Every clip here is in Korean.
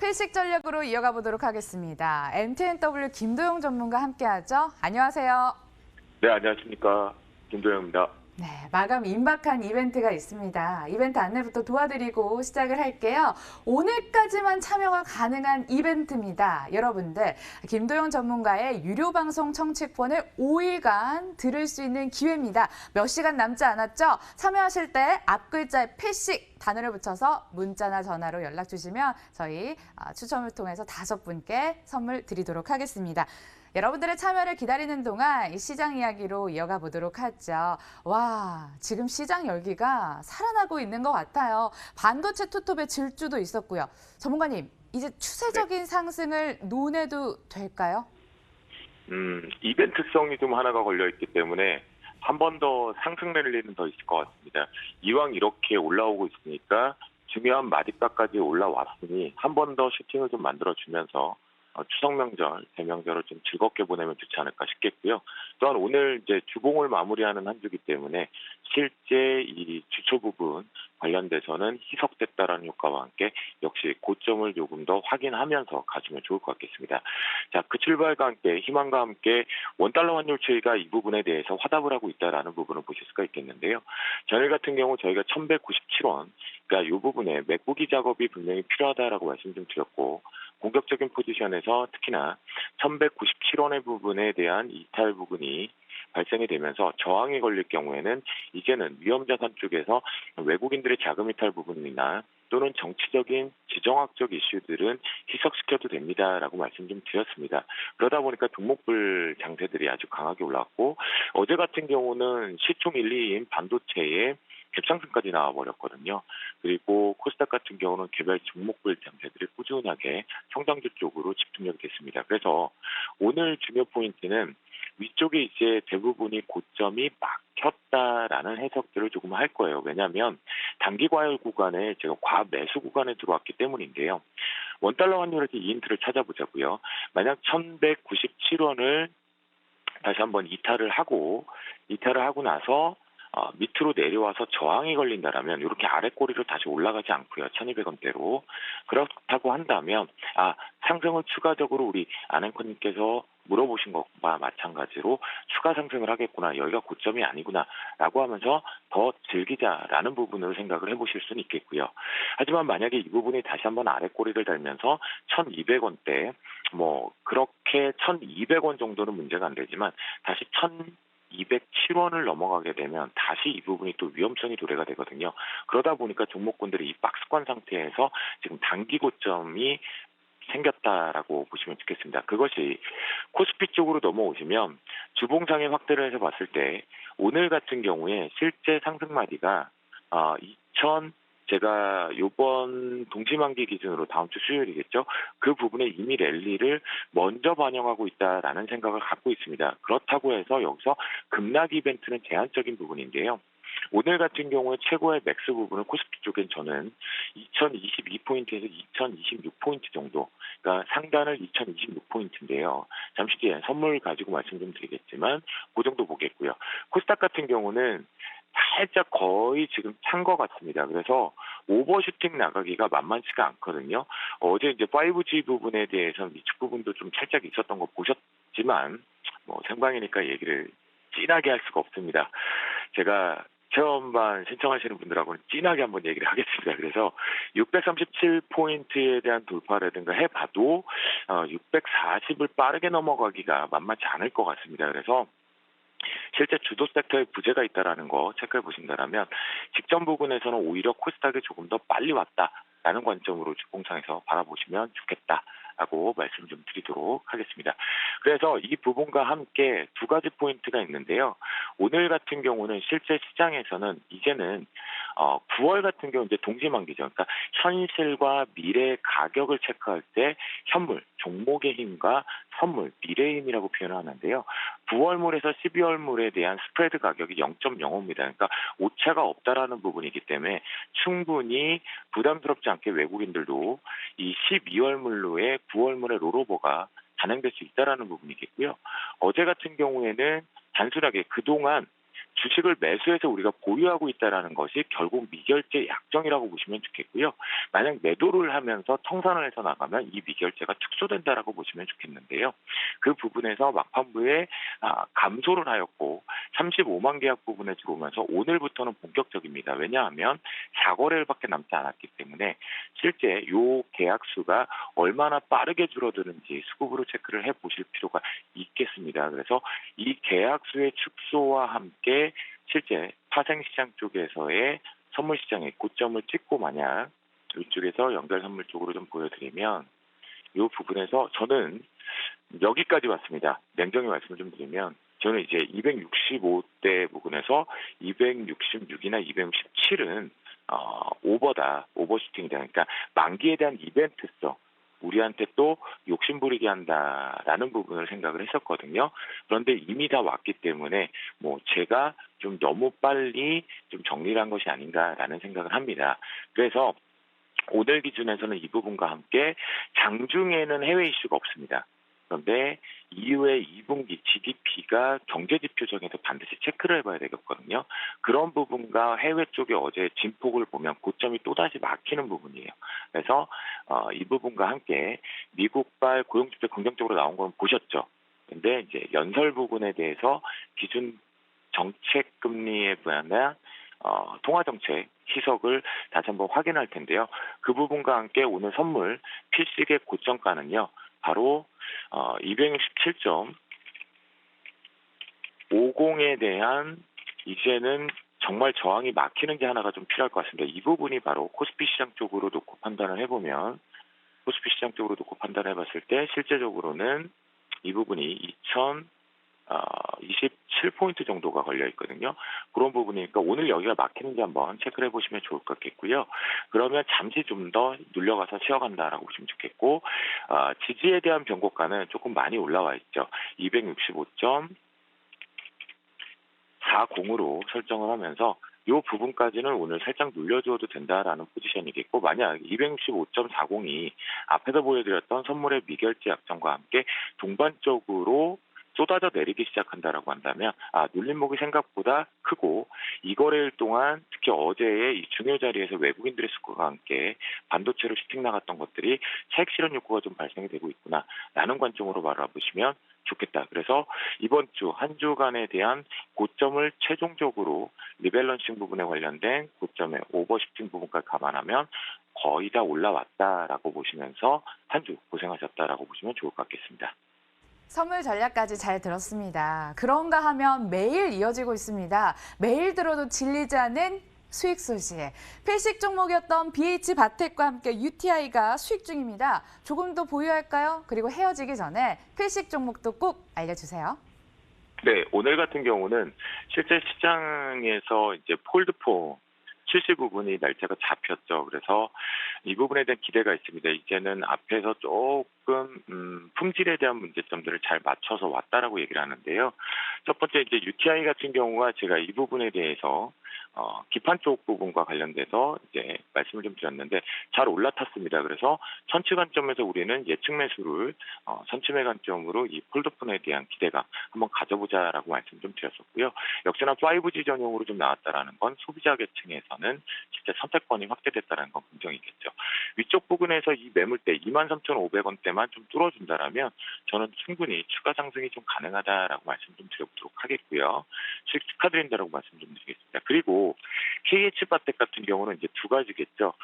필식 전략으로 이어가 보도록 하겠습니다. MTNW 김도영 전문가 함께하죠. 안녕하세요. 네, 안녕하십니까. 김도영입니다. 네, 마감 임박한 이벤트가 있습니다. 이벤트 안내부터 도와드리고 시작을 할게요. 오늘까지만 참여가 가능한 이벤트입니다. 여러분들, 김도영 전문가의 유료 방송 청취권을 5일간 들을 수 있는 기회입니다. 몇 시간 남지 않았죠? 참여하실 때 앞글자에 필식 단어를 붙여서 문자나 전화로 연락 주시면 저희 추첨을 통해서 5분께 선물 드리도록 하겠습니다. 여러분들의 참여를 기다리는 동안 이 시장 이야기로 이어가 보도록 하죠. 와, 지금 시장 열기가 살아나고 있는 것 같아요. 반도체 투톱의 질주도 있었고요. 전문가님, 이제 추세적인 상승을 논해도 될까요? 이벤트성이 좀 하나가 걸려있기 때문에 한 번 더 상승 랠리는 더 있을 것 같습니다. 이왕 이렇게 올라오고 있으니까 중요한 마디가까지 올라왔으니 한 번 더 슈팅을 좀 만들어주면서 추석 명절, 대명절을 좀 즐겁게 보내면 좋지 않을까 싶겠고요. 또한 오늘 이제 주봉을 마무리하는 한 주기 때문에 실제 이 주초 부분 관련돼서는 희석됐다라는 효과와 함께 역시 고점을 조금 더 확인하면서 가시면 좋을 것 같겠습니다. 자, 그 출발과 함께 희망과 함께 원달러 환율 추이가 이 부분에 대해서 화답을 하고 있다라는 부분을 보실 수가 있겠는데요. 전일 같은 경우 저희가 1197원, 그러니까 이 부분에 메꾸기 작업이 분명히 필요하다라고 말씀 좀 드렸고, 공격적인 포지션에서 특히나 1197원의 부분에 대한 이탈 부분이 발생이 되면서 저항이 걸릴 경우에는 이제는 위험자산 쪽에서 외국인들의 자금 이탈 부분이나 또는 정치적인 지정학적 이슈들은 희석시켜도 됩니다라고 말씀 좀 드렸습니다. 그러다 보니까 종목별 장세들이 아주 강하게 올랐고, 어제 같은 경우는 시총 1, 2인 반도체에 갭상승까지 나와버렸거든요. 그리고 코스닥 같은 경우는 개별 종목별 장세들이 꾸준하게 성장주 쪽으로 집중력이 됐습니다. 그래서 오늘 중요 포인트는 위쪽에 이제 대부분이 고점이 막혔다라는 해석들을 조금 할 거예요. 왜냐하면 단기 과열 구간에 제가 과매수 구간에 들어왔기 때문인데요. 원달러 환율에서 이인트를 찾아보자고요. 만약 1197원을 다시 한번 이탈을 하고 나서 밑으로 내려와서 저항이 걸린다라면 이렇게 아래 꼬리로 다시 올라가지 않고요. 1200원대로. 그렇다고 한다면 상승을 추가적으로 우리 안앵커님께서 물어보신 것과 마찬가지로 추가 상승을 하겠구나. 여기가 고점이 아니구나. 라고 하면서 더 즐기자라는 부분으로 생각을 해보실 수는 있겠고요. 하지만 만약에 이 부분이 다시 한번 아래 꼬리를 달면서 1200원대 그렇게 1200원 정도는 문제가 안 되지만 다시 1207원을 넘어가게 되면 다시 이 부분이 또 위험성이 도래가 되거든요. 그러다 보니까 종목군들이 이 박스권 상태에서 지금 단기 고점이 생겼다라고 보시면 좋겠습니다. 그것이 코스피 쪽으로 넘어오시면 주봉상의 확대를 해서 봤을 때 오늘 같은 경우에 실제 상승 마디가 제가 이번 동시만기 기준으로 다음 주 수요일이겠죠. 그 부분에 이미 랠리를 먼저 반영하고 있다라는 생각을 갖고 있습니다. 그렇다고 해서 여기서 급락 이벤트는 제한적인 부분인데요. 오늘 같은 경우에 최고의 맥스 부분을 코스피 쪽엔 저는 2022포인트에서 2026포인트 정도, 그러니까 상단을 2026포인트인데요. 잠시 뒤에 선물 가지고 말씀 좀 드리겠지만 그 정도 보겠고요. 코스닥 같은 경우는 살짝 거의 지금 찬 것 같습니다. 그래서 오버슈팅 나가기가 만만치가 않거든요. 어제 이제 5G 부분에 대해서 미축 부분도 좀 살짝 있었던 거 보셨지만 생방이니까 얘기를 진하게 할 수가 없습니다. 제가 체험반 신청하시는 분들하고는 진하게 한번 얘기를 하겠습니다. 그래서 637포인트에 대한 돌파라든가 해봐도 640을 빠르게 넘어가기가 만만치 않을 것 같습니다. 그래서 실제 주도 섹터에 부재가 있다라는 거 체크해 보신다면 직전 부분에서는 오히려 코스닥이 조금 더 빨리 왔다라는 관점으로 주봉상에서 바라보시면 좋겠다라고 말씀 좀 드리도록 하겠습니다. 그래서 이 부분과 함께 두 가지 포인트가 있는데요. 오늘 같은 경우는 실제 시장에서는 이제는 9월 같은 경우 이제 동시만기죠. 그러니까 현실과 미래 가격을 체크할 때 현물, 종목의 힘과 선물, 미래의 힘이라고 표현을 하는데요. 9월물에서 12월물에 대한 스프레드 가격이 0.05입니다. 그러니까 오차가 없다라는 부분이기 때문에 충분히 부담스럽지 않게 외국인들도 이 12월물로의 9월물의 롤오버가 단행될 수 있다라는 부분이겠고요. 어제 같은 경우에는 단순하게 그동안 주식을 매수해서 우리가 보유하고 있다라는 것이 결국 미결제 약정이라고 보시면 좋겠고요. 만약 매도를 하면서 청산을 해서 나가면 이 미결제가 축소된다라고 보시면 좋겠는데요. 그 부분에서 막판부에 감소를 하였고 35만 계약 부분에 들어오면서 오늘부터는 본격적입니다. 왜냐하면 4거래일밖에 남지 않았기 때문에 실제 요 계약 수가 얼마나 빠르게 줄어드는지 수급으로 체크를 해보실 필요가 있겠습니다. 그래서 이 계약 수의 축소와 함께 실제 파생시장 쪽에서의 선물시장의 고점을 찍고 만약 이쪽에서 연결 선물 쪽으로 좀 보여드리면 이 부분에서 저는 여기까지 왔습니다. 냉정히 말씀을 좀 드리면 저는 이제 265대 부분에서 266이나 267은 오버슈팅이다. 그러니까 만기에 대한 이벤트성, 우리한테 또 욕심부리게 한다라는 부분을 생각을 했었거든요. 그런데 이미 다 왔기 때문에 뭐 제가 좀 너무 빨리 좀 정리를 한 것이 아닌가라는 생각을 합니다. 그래서 오늘 기준에서는 이 부분과 함께 장중에는 해외 이슈가 없습니다. 그런데 이후에 2분기 GDP가 경제지표적에서 반드시 체크를 해봐야 되겠거든요. 그런 부분과 해외 쪽에 어제 진폭을 보면 고점이 또다시 막히는 부분이에요. 그래서 이 부분과 함께 미국발 고용지표 긍정적으로 나온 건 보셨죠. 근데 이제 연설 부분에 대해서 기준 정책 금리에 관한 통화정책 희석을 다시 한번 확인할 텐데요. 그 부분과 함께 오늘 선물 필식의 고점가는요. 바로 267.50에 대한 이제는 정말 저항이 막히는 게 하나가 좀 필요할 것 같습니다. 이 부분이 바로 코스피 시장 쪽으로 놓고 판단을 해보면 코스피 시장 쪽으로 놓고 판단을 해봤을 때 실제적으로는 이 부분이 27포인트 정도가 걸려 있거든요. 그런 부분이니까 오늘 여기가 막히는지 한번 체크를 해보시면 좋을 것 같겠고요. 그러면 잠시 좀 더 눌려가서 쉬어간다라고 보시면 좋겠고 지지에 대한 변곡가는 조금 많이 올라와 있죠. 265.40으로 설정을 하면서 이 부분까지는 오늘 살짝 눌려줘도 된다라는 포지션이겠고 만약 265.40이 앞에서 보여드렸던 선물의 미결제 약정과 함께 동반적으로 쏟아져 내리기 시작한다라고 한다면 눌림목이 생각보다 크고 이 거래일 동안 특히 어제의 이 중요 자리에서 외국인들의 수급과 함께 반도체로 슈팅 나갔던 것들이 차익 실현 욕구가 좀 발생이 되고 있구나라는 관점으로 바라보시면 좋겠다. 그래서 이번 주 한 주간에 대한 고점을 최종적으로 리밸런싱 부분에 관련된 고점의 오버슈팅 부분까지 감안하면 거의 다 올라왔다라고 보시면서 한 주 고생하셨다라고 보시면 좋을 것 같겠습니다. 선물 전략까지 잘 들었습니다. 그런가 하면 매일 이어지고 있습니다. 매일 들어도 질리지 않는 수익 소식. 필식 종목이었던 BH바텍과 함께 UTI가 수익 중입니다. 조금 더 보유할까요? 그리고 헤어지기 전에 필식 종목도 꼭 알려주세요. 네, 오늘 같은 경우는 실제 시장에서 이제 폴드폰 출시 부분이 날짜가 잡혔죠. 그래서 이 부분에 대한 기대가 있습니다. 이제는 앞에서 조금 품질에 대한 문제점들을 잘 맞춰서 왔다라고 얘기를 하는데요. 첫 번째 이제 UTI 같은 경우가 제가 이 부분에 대해서 기판 쪽 부분과 관련돼서 이제 말씀을 좀 드렸는데 잘 올라탔습니다. 그래서 선취 관점에서 우리는 예측 매수를 선취매 관점으로 이 폴드폰에 대한 기대감 한번 가져보자라고 말씀 좀 드렸었고요. 역시나 5G 전용으로 좀 나왔다라는 건 소비자 계층에서는 실제 선택권이 확대됐다는 건 긍정이겠죠. 위쪽 부분에서 이 매물대 23,500원대만 좀 뚫어준다라면 저는 충분히 추가 상승이 좀 가능하다라고 말씀 좀 드려보도록 하겠고요. 수익 축하드린다라고 말씀 좀 드리겠습니다. 그리고 KH바텍 같은 경우는 이제 두 가지겠죠.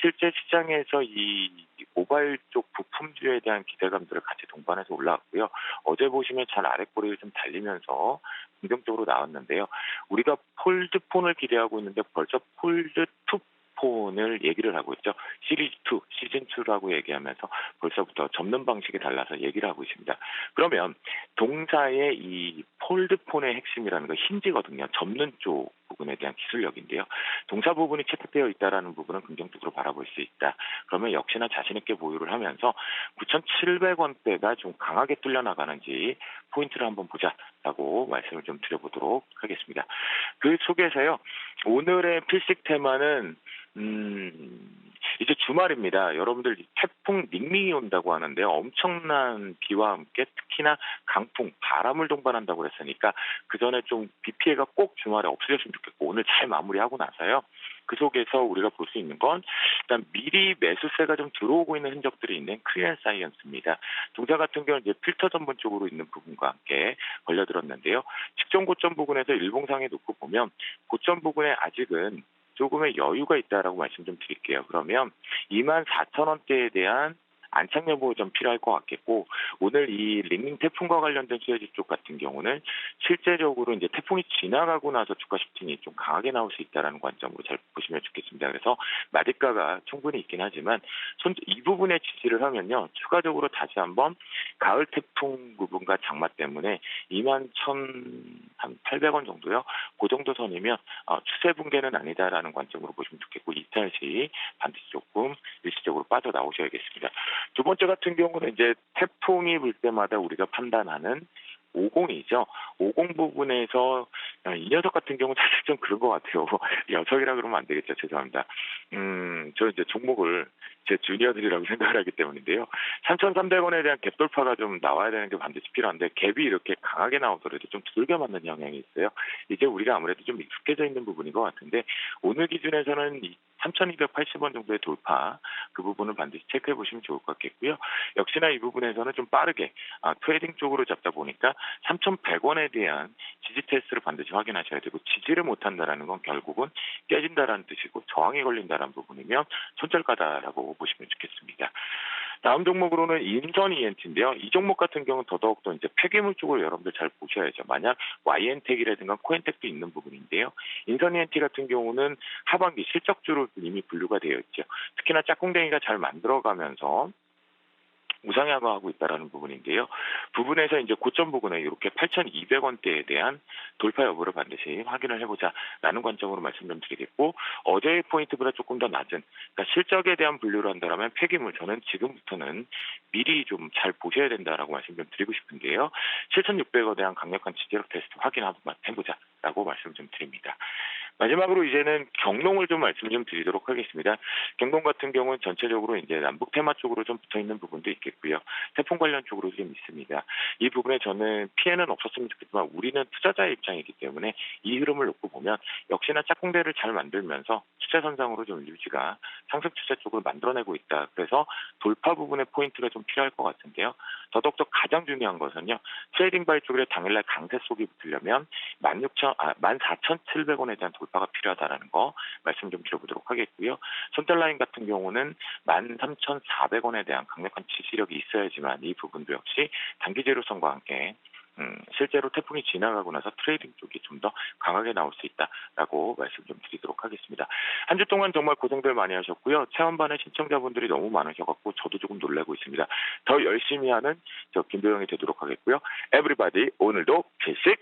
실제 시장에서 이 모바일 쪽 부품주에 대한 기대감들을 같이 동반해서 올라왔고요. 어제 보시면 잘 아랫꼬리를 좀 달리면서 긍정적으로 나왔는데요. 우리가 폴드폰을 기대하고 있는데 벌써 폴드2 폰을 얘기를 하고 있죠. 시리즈2, 시즌2라고 얘기하면서 벌써부터 접는 방식이 달라서 얘기를 하고 있습니다. 그러면 동사의 이 폴드폰의 핵심이라는 건 힌지거든요. 접는 쪽 부분에 대한 기술력인데요. 동사 부분이 채택되어 있다는 부분은 긍정적으로 바라볼 수 있다. 그러면 역시나 자신 있게 보유를 하면서 9,700원대가 좀 강하게 뚫려나가는지 포인트를 한번 보자라고 말씀을 좀 드려보도록 하겠습니다. 그 속에서요. 오늘의 필식 테마는 이제 주말입니다. 여러분들 태풍 닝닝이 온다고 하는데요. 엄청난 비와 함께 특히나 강풍, 바람을 동반한다고 했으니까 그 전에 좀 비 피해가 꼭 주말에 없어졌으면 좋겠고 오늘 잘 마무리하고 나서요. 그 속에서 우리가 볼 수 있는 건 일단 미리 매수세가 좀 들어오고 있는 흔적들이 있는 클리어 사이언스입니다. 동사 같은 경우는 이제 필터 전분 쪽으로 있는 부분과 함께 걸려들었는데요. 직전 고점 부근에서 일봉상에 놓고 보면 고점 부근에 아직은 조금의 여유가 있다라고 말씀 좀 드릴게요. 그러면 24,000원대에 대한 안착 여부 좀 필요할 것 같겠고 오늘 이 링링 태풍과 관련된 수혜주 쪽 같은 경우는 실제적으로 이제 태풍이 지나가고 나서 주가 슈팅이 좀 강하게 나올 수 있다라는 관점으로 잘 보시면 좋겠습니다. 그래서 마디가가 충분히 있긴 하지만 이 부분에 지지를 하면요 추가적으로 다시 한번 가을 태풍 부분과 장마 때문에 21,800원 정도요. 그 정도 선이면 추세 붕괴는 아니다라는 관점으로 보시면 좋겠고 이탈 시 반드시 조금 일시적으로 빠져나오셔야겠습니다. 두 번째 같은 경우는 이제 태풍이 불 때마다 우리가 판단하는 50이죠. 50 부분에서 이 녀석 같은 경우는 사실 좀 그런 것 같아요. 녀석이라 그러면 안 되겠죠. 죄송합니다. 저 이제 종목을 제 주니어들이라고 생각을 하기 때문인데요. 3,300원에 대한 갭 돌파가 좀 나와야 되는 게 반드시 필요한데 갭이 이렇게 강하게 나오더라도 좀 두들겨 맞는 영향이 있어요. 이제 우리가 아무래도 좀 익숙해져 있는 부분인 것 같은데 오늘 기준에서는 3,280원 정도의 돌파 그 부분을 반드시 체크해 보시면 좋을 것 같겠고요. 역시나 이 부분에서는 좀 빠르게 트레이딩 쪽으로 잡다 보니까 3,100원에 대한 지지 테스트를 반드시 확인하셔야 되고 지지를 못한다라는 건 결국은 깨진다라는 뜻이고 저항이 걸린다라는 부분이면 손절가다라고 보시면 좋겠습니다. 다음 종목으로는 인선 ENT인데요. 이 종목 같은 경우는 더더욱더 이제 폐기물 쪽으로 여러분들 잘 보셔야죠. 만약 YN텍이라든가 코엔텍도 있는 부분인데요. 인선 ENT 같은 경우는 하반기 실적주로 이미 분류가 되어 있죠. 특히나 짝꿍댕이가 잘 만들어가면서 우상향하고 있다라는 부분인데요. 부분에서 이제 고점 부근에 이렇게 8,200원대에 대한 돌파 여부를 반드시 확인을 해보자라는 관점으로 말씀 좀 드리겠고 어제의 포인트보다 조금 더 낮은 그러니까 실적에 대한 분류를 한다면 폐기물 저는 지금부터는 미리 좀 잘 보셔야 된다라고 말씀 좀 드리고 싶은데요. 7,600원에 대한 강력한 지지력 테스트 확인 한번 해보자라고 말씀 좀 드립니다. 마지막으로 이제는 경농을 좀 말씀 좀 드리도록 하겠습니다. 경농 같은 경우는 전체적으로 이제 남북 테마 쪽으로 좀 붙어 있는 부분도 있겠고요. 태풍 관련 쪽으로 좀 있습니다. 이 부분에 저는 피해는 없었으면 좋겠지만 우리는 투자자의 입장이기 때문에 이 흐름을 놓고 보면 역시나 짝꿍대를 잘 만들면서 추세선상으로 좀 유지가 상승 추세 쪽을 만들어내고 있다. 그래서 돌파 부분의 포인트가 좀 필요할 것 같은데요. 더더욱더 가장 중요한 것은요. 트레이딩 바이 쪽에 당일날 강세 속이 붙으려면 14,700원에 대한 돌파가 필요하다는 거 말씀 좀 드려보도록 하겠고요. 손절라인 같은 경우는 13,400원에 대한 강력한 지지력이 있어야지만 이 부분도 역시 단기 재료성과 함께 실제로 태풍이 지나가고 나서 트레이딩 쪽이 좀 더 강하게 나올 수 있다라고 말씀 좀 드리도록 하겠습니다. 한 주 동안 정말 고생들 많이 하셨고요. 체험반의 신청자분들이 너무 많으셔갖고 저도 조금 놀라고 있습니다. 더 열심히 하는 저 김도영이 되도록 하겠고요. 에브리바디 오늘도 필식